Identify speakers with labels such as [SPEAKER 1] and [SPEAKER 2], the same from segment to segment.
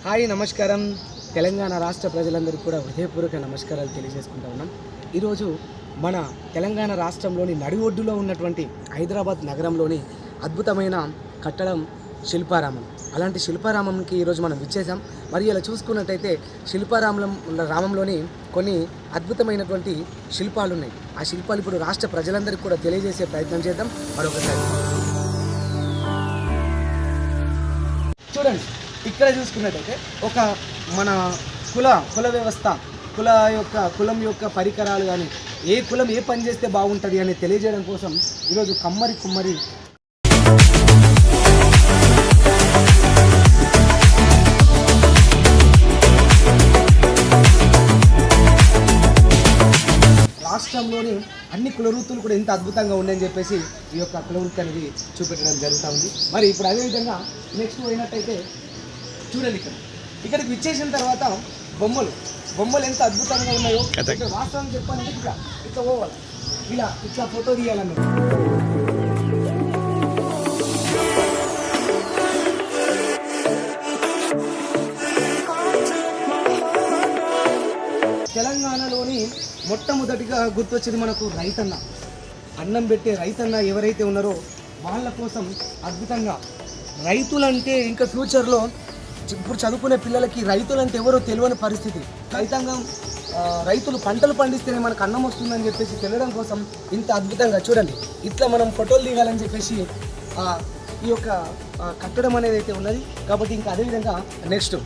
[SPEAKER 1] Hi నమస్కారం. తెలంగాణ రాష్ట్ర ప్రజలందరికీ కూడా హృదయపూర్వక నమస్కారాలు తెలియజేసుకుంటా ఉన్నాం. ఈరోజు మన తెలంగాణ రాష్ట్రంలోని నడి ఒడ్డులో ఉన్నటువంటి హైదరాబాద్ నగరంలోని అద్భుతమైన కట్టడం శిల్పారామం. అలాంటి శిల్పారామంకి ఈరోజు మనం విచ్చేసాం. మరి ఇలా చూసుకున్నట్టయితే రామంలోని కొన్ని అద్భుతమైనటువంటి శిల్పాలు ఉన్నాయి. ఆ శిల్పాలు ఇప్పుడు రాష్ట్ర ప్రజలందరికీ కూడా తెలియజేసే ప్రయత్నం చేద్దాం. మరొకసారి చూడండి, ఇక్కడ చూసుకున్నట్టయితే ఒక మన కుల వ్యవస్థ, కులం యొక్క పరికరాలు కానీ ఏ కులం ఏ పని చేస్తే బాగుంటుంది అని తెలియజేయడం కోసం ఈరోజు కుమ్మరి రాష్ట్రంలోని అన్ని కులవృత్తులు కూడా ఎంత అద్భుతంగా ఉన్నాయని చెప్పేసి ఈ యొక్క కులవృత్తి అనేది చూపెట్టడం జరుగుతూ ఉంది. మరి ఇప్పుడు అదేవిధంగా నెక్స్ట్ పోయినట్టయితే చూడండి, ఇక్కడికి విచ్చేసిన తర్వాత బొమ్మలు ఎంత అద్భుతంగా ఉన్నాయో వాస్తవం చెప్పాలంటే ఇట్లా పోవాలి, ఇట్లా ఫోటో తీయాలన్న తెలంగాణలోని మొట్టమొదటిగా గుర్తొచ్చేది మనకు రైతన్న. అన్నం పెట్టే రైతన్న ఎవరైతే ఉన్నారో వాళ్ళ కోసం అద్భుతంగా రైతులంటే ఇంకా ఫ్యూచర్లో ఇప్పుడు చదువుకునే పిల్లలకి రైతులంటే ఎవరో తెలియని పరిస్థితి. రైతులు పంటలు పండిస్తేనే మనకు అన్నం వస్తుందని చెప్పేసి తెలియడం కోసం ఇంత అద్భుతంగా చూడండి ఇట్లా మనం ఫోటోలు దిగాలని చెప్పేసి ఈ యొక్క కట్టడం అనేది అయితే ఉన్నది. కాబట్టి ఇంకా అదేవిధంగా నెక్స్ట్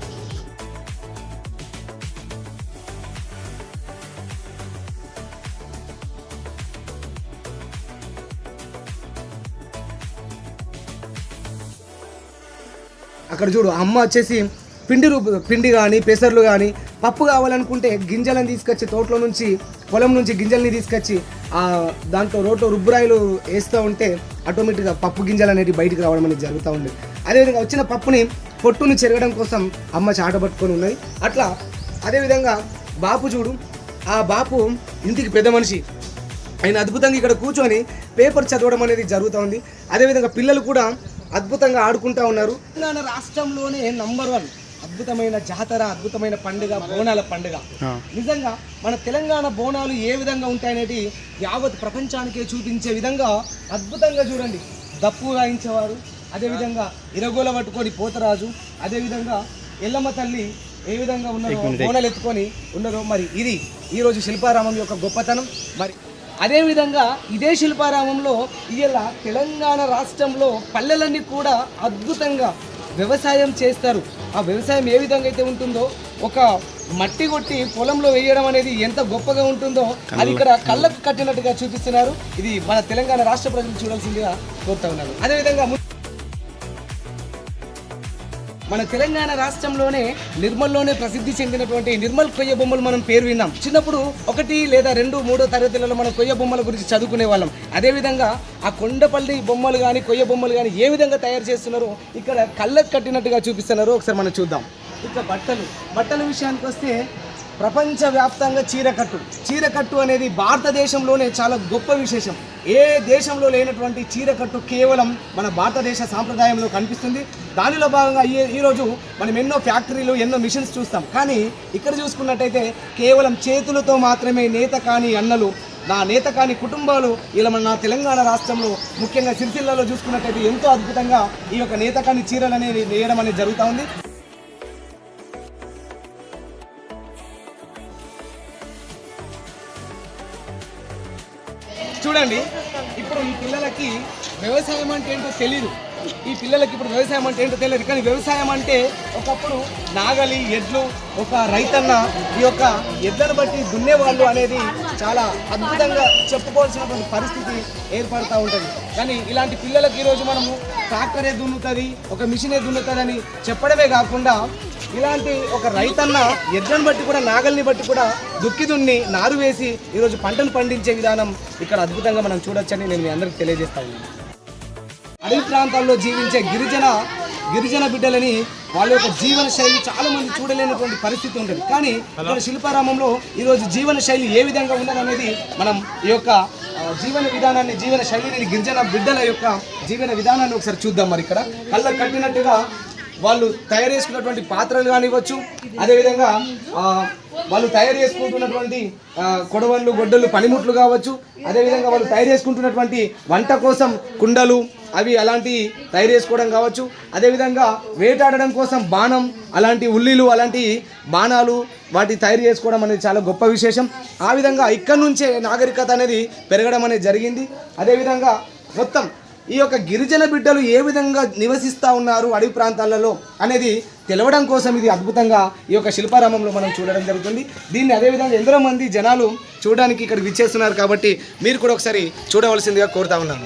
[SPEAKER 1] అక్కడ చూడు, అమ్మ వచ్చేసి పిండి కానీ పెసర్లు కానీ పప్పు కావాలనుకుంటే గింజలను తీసుకొచ్చి తోటలో నుంచి పొలం నుంచి గింజల్ని తీసుకొచ్చి దాంట్లో రోట్లో రుబ్బురాయిలు వేస్తూ ఉంటే ఆటోమేటిక్గా పప్పు గింజలు అనేవి బయటికి రావడం అనేది జరుగుతూ ఉంది. అదేవిధంగా వచ్చిన పప్పుని పొట్టుని చెరగడం కోసం అమ్మ చాట పట్టుకొని ఉన్నది. అట్లా అదేవిధంగా బాపు చూడు, ఆ బాపు ఇంటికి పెద్ద మనిషి, ఆయన అద్భుతంగా ఇక్కడ కూర్చొని పేపర్ చదవడం అనేది జరుగుతూ ఉంది. అదేవిధంగా పిల్లలు కూడా అద్భుతంగా ఆడుకుంటూ ఉన్నారు. తెలంగాణ రాష్ట్రంలోనే నంబర్ 1 అద్భుతమైన జాతర, అద్భుతమైన పండుగ బోనాల పండుగ. నిజంగా మన తెలంగాణ బోనాలు ఏ విధంగా ఉంటాయనేది యావత్ ప్రపంచానికే చూపించే విధంగా అద్భుతంగా చూడండి. దప్పు వాయించేవారు, అదేవిధంగా ఇరగోల పట్టుకొని పోతరాజు, అదేవిధంగా ఎల్లమ్మ తల్లి ఏ విధంగా ఉన్నారో బోనాలు ఎత్తుకొని ఉన్నారో. మరి ఇది ఈరోజు శిల్పారామం యొక్క గొప్పతనం. మరి అదేవిధంగా ఇదే శిల్పారామంలో ఇలా తెలంగాణ రాష్ట్రంలో పల్లెలన్నీ కూడా అద్భుతంగా వ్యవసాయం చేస్తారు. ఆ వ్యవసాయం ఏ విధంగా అయితే ఉంటుందో, ఒక మట్టి కొట్టి పొలంలో వేయడం అనేది ఎంత గొప్పగా ఉంటుందో అది ఇక్కడ కళ్ళకు కట్టినట్టుగా చూపిస్తున్నారు. ఇది మన తెలంగాణ రాష్ట్ర ప్రజలు చూడాల్సిందిగా కోరుతా ఉన్నారు. అదేవిధంగా మన తెలంగాణ రాష్ట్రంలోనే నిర్మల్లోనే ప్రసిద్ధి చెందినటువంటి నిర్మల్ కొయ్య బొమ్మలు మనం పేరు విన్నాం. చిన్నప్పుడు 1 లేదా 2, 3 తరగతులలో మనం కొయ్య బొమ్మల గురించి చదువుకునే వాళ్ళం. అదేవిధంగా ఆ కొండపల్లి బొమ్మలు కానీ కొయ్య బొమ్మలు కానీ ఏ విధంగా తయారు చేస్తున్నారో ఇక్కడ కళ్ళకు కట్టినట్టుగా చూపిస్తున్నారు. ఒకసారి మనం చూద్దాం. ఇక బట్టల విషయానికి వస్తే ప్రపంచవ్యాప్తంగా చీరకట్టు అనేది భారతదేశంలోనే చాలా గొప్ప విశేషం. ఏ దేశంలో లేనటువంటి చీరకట్టు కేవలం మన భారతదేశ సాంప్రదాయంలో కనిపిస్తుంది. దానిలో భాగంగా ఈరోజు మనం ఎన్నో ఫ్యాక్టరీలు, ఎన్నో మిషన్స్ చూస్తాం. కానీ ఇక్కడ చూసుకున్నట్టయితే కేవలం చేతులతో మాత్రమే నేత కాని అన్నలు, నేత కాని కుటుంబాలు ఇలా మన తెలంగాణ రాష్ట్రంలో ముఖ్యంగా సిరిసిల్లలో చూసుకున్నట్టయితే ఎంతో అద్భుతంగా ఈ యొక్క నేత కాని చీరలు అనేది నేయడం అనేది జరుగుతూ ఉంది. చూడండి, ఇప్పుడు ఈ పిల్లలకి వ్యవసాయం అంటే ఏంటో తెలియదు. కానీ వ్యవసాయం అంటే ఒకప్పుడు నాగలి, ఎడ్లు, ఒక రైతన్న ఈ యొక్క ఎడ్లను బట్టి దున్నేవాళ్ళు అనేది చాలా అద్భుతంగా చెప్పుకోవాల్సినటువంటి పరిస్థితి ఏర్పడుతూ ఉంటుంది. కానీ ఇలాంటి పిల్లలకి ఈరోజు మనము ట్రాక్టరే దున్నుతుంది, ఒక మిషనే దున్నుతుంది అని చెప్పడమే కాకుండా ఇలాంటి ఒక రైతన్న ఎడ్లను బట్టి కూడా, నాగల్ని బట్టి కూడా దున్ని నారు వేసి ఈరోజు పంటను పండించే విధానం ఇక్కడ అద్భుతంగా మనం చూడొచ్చని నేను మీ అందరికీ తెలియజేస్తా ఉన్నాను. అడవి ప్రాంతాల్లో జీవించే గిరిజన బిడ్డలని వాళ్ళ యొక్క జీవన శైలి చాలా మంది చూడలేనటువంటి పరిస్థితి ఉంటుంది. కానీ ఇక్కడ శిల్పారామంలో ఈరోజు జీవన శైలి ఏ విధంగా ఉన్నదనేది మనం ఈ యొక్క జీవన విధానాన్ని, జీవన శైలిని, గిరిజన బిడ్డల యొక్క జీవన విధానాన్ని ఒకసారి చూద్దాం. మరి ఇక్కడ కళ్ళకు కట్టినట్టుగా వాళ్ళు తయారు చేసుకున్నటువంటి పాత్రలు కానివ్వచ్చు, అదేవిధంగా వాళ్ళు తయారు చేసుకుంటున్నటువంటి కొడవళ్ళు, గొడ్డలు, పనిముట్లు కావచ్చు, అదేవిధంగా వాళ్ళు తయారు చేసుకుంటున్నటువంటి వంట కోసం కుండలు అవి అలాంటి తయారు చేసుకోవడం కావచ్చు, అదేవిధంగా వేటాడడం కోసం బాణం, అలాంటి ఉల్లిలు, అలాంటి బాణాలు వాటి తయారు చేసుకోవడం అనేది చాలా గొప్ప విశేషం. ఆ విధంగా ఇక్కడ నుంచే నాగరికత అనేది పెరగడం అనేది జరిగింది. అదేవిధంగా మొత్తం ఈ యొక్క గిరిజన బిడ్డలు ఏ విధంగా నివసిస్తూ ఉన్నారు అడవి ప్రాంతాలలో అనేది తెలవడం కోసం ఇది అద్భుతంగా ఈ యొక్క శిల్పారామంలో మనం చూడడం జరుగుతుంది. దీన్ని అదేవిధంగా ఎందరో మంది జనాలు చూడడానికి ఇక్కడికి విచ్చేస్తున్నారు కాబట్టి మీరు కూడా ఒకసారి చూడవలసిందిగా కోరుతా ఉన్నాను.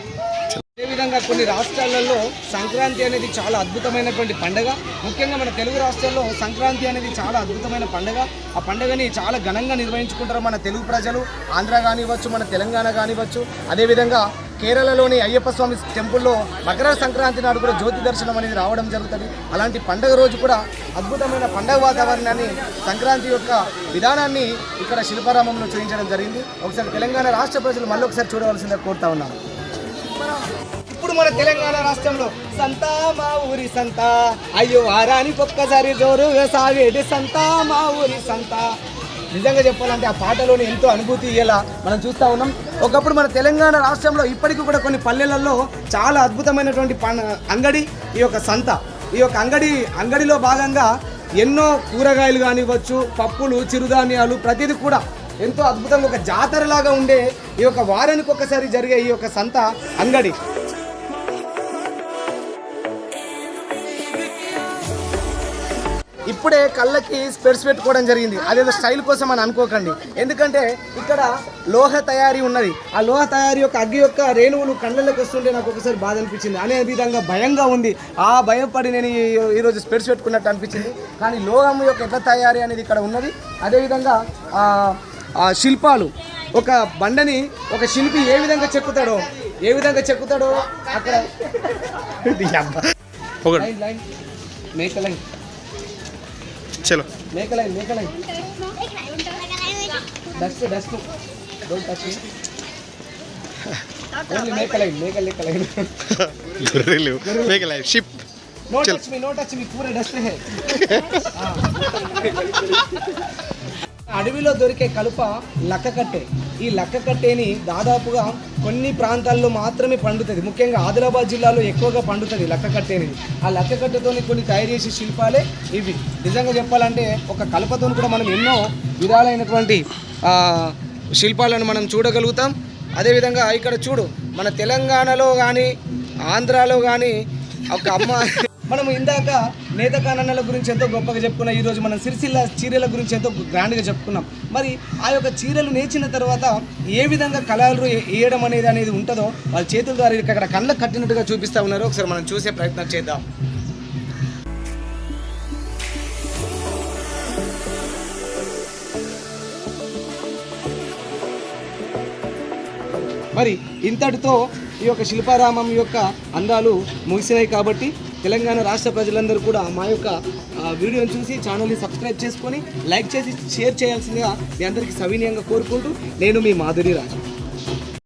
[SPEAKER 1] అదేవిధంగా కొన్ని రాష్ట్రాలలో సంక్రాంతి అనేది చాలా అద్భుతమైనటువంటి పండుగ. ముఖ్యంగా మన తెలుగు రాష్ట్రాల్లో సంక్రాంతి అనేది చాలా అద్భుతమైన పండుగ. ఆ పండుగని చాలా ఘనంగా నిర్వహించుకుంటారు మన తెలుగు ప్రజలు. ఆంధ్ర కానివ్వచ్చు, మన తెలంగాణ కానివ్వచ్చు, అదేవిధంగా కేరళలోని అయ్యప్ప స్వామి టెంపుల్లో మకర సంక్రాంతి నాడు కూడా జ్యోతి దర్శనం అనేది రావడం జరుగుతుంది. అలాంటి పండుగ రోజు కూడా అద్భుతమైన పండుగ వాతావరణాన్ని, సంక్రాంతి యొక్క విధానాన్ని ఇక్కడ శిల్పారామంలో చూపించడం జరిగింది. ఒకసారి తెలంగాణ రాష్ట్ర ప్రజలు మళ్ళీ ఒకసారి చూడవలసిందిగా కోరుతా ఉన్నాను. ఇప్పుడు మన తెలంగాణ రాష్ట్రంలో సంత మా ఊరి సంత, అయ్యో వారానికి ఒక్కసారి జోరుగా సాగేటి సంత మా ఊరి సంత. నిజంగా చెప్పాలంటే ఆ పాటలోని ఎంతో అనుభూతి ఇయ్యేలా మనం చూస్తూ ఉన్నాం. ఒకప్పుడు మన తెలంగాణ రాష్ట్రంలో ఇప్పటికీ కూడా కొన్ని పల్లెలలో చాలా అద్భుతమైనటువంటి అంగడి ఈ యొక్క సంత. ఈ యొక్క అంగడిలో భాగంగా ఎన్నో కూరగాయలు కానివ్వచ్చు, పప్పులు, చిరుధాన్యాలు, ప్రతిదీ కూడా ఎంతో అద్భుతంగా ఒక జాతరలాగా ఉండే ఈ యొక్క వారానికి ఒక్కసారి జరిగే ఈ యొక్క సంత అంగడి. ఇప్పుడే కళ్ళకి స్పెట్స్ పెట్టుకోవడం జరిగింది. అదేదో స్టైల్ కోసం అని అనుకోకండి, ఎందుకంటే ఇక్కడ లోహ తయారీ ఉన్నది. ఆ లోహ తయారీ యొక్క అగ్గి యొక్క రేణువులు కళ్ళలోకి వస్తుంటే నాకు ఒకసారి బాధ అనిపించింది. అనే విధంగా భయంగా ఉంది. ఆ భయపడి నేను ఈరోజు స్పెట్స్ పెట్టుకున్నట్టు అనిపించింది. కానీ లోహం యొక్క ఎట్లా తయారీ అనేది ఇక్కడ ఉన్నది. అదేవిధంగా శిల్పాలు, ఒక బండని ఒక శిల్పి ఏ విధంగా చెక్కుతాడో అక్కడ మేకలైన్ చలో మేకలైన్ dust don't touch me, only మేకలైన్ షిప్, నో టచ్ మీ పూరా డస్ట్ హై. అడవిలో దొరికే కలుప లక్కకట్టే. ఈ లక్కకట్టేని దాదాపుగా కొన్ని ప్రాంతాల్లో మాత్రమే పండుతుంది. ముఖ్యంగా ఆదిలాబాద్ జిల్లాలో ఎక్కువగా పండుతుంది లక్కకట్టేని. ఆ లక్కకట్టెతో కొన్ని తయారు చేసే శిల్పాలే ఇవి. నిజంగా చెప్పాలంటే ఒక కలపతో కూడా మనం ఎన్నో విధాలైనటువంటి శిల్పాలను మనం చూడగలుగుతాం. అదేవిధంగా ఇక్కడ చూడు, మన తెలంగాణలో కానీ ఆంధ్రాలో కానీ ఒక అమ్మ మనము ఇందాక నేతకానన్నల గురించి ఎంతో గొప్పగా చెప్పుకున్నాం. ఈరోజు మనం సిరిసిల్ల చీరల గురించి ఎంతో గ్రాండ్గా చెప్పుకున్నాం. మరి ఆ యొక్క చీరలు నేర్చిన తర్వాత ఏ విధంగా కళలు వేయడం అనేది ఉంటుందో వాళ్ళ చేతుల ద్వారా ఇక్కడ కళ్ళకు కట్టినట్టుగా చూపిస్తూ ఉన్నారు. ఒకసారి మనం చూసే ప్రయత్నం చేద్దాం. మరి ఇంతటితో ఈ యొక్క శిల్పారామం యొక్క అందాలు ముగిసినాయి. కాబట్టి తెలంగాణ రాష్ట్ర ప్రజలందరూ కూడా మా యొక్క వీడియోని చూసి ఛానల్ని సబ్స్క్రైబ్ చేసుకొని లైక్ చేసి షేర్ చేయాల్సిందిగా మీ అందరికీ సవినయంగా కోరుకుంటూ నేను మీ మాధురి రాజు.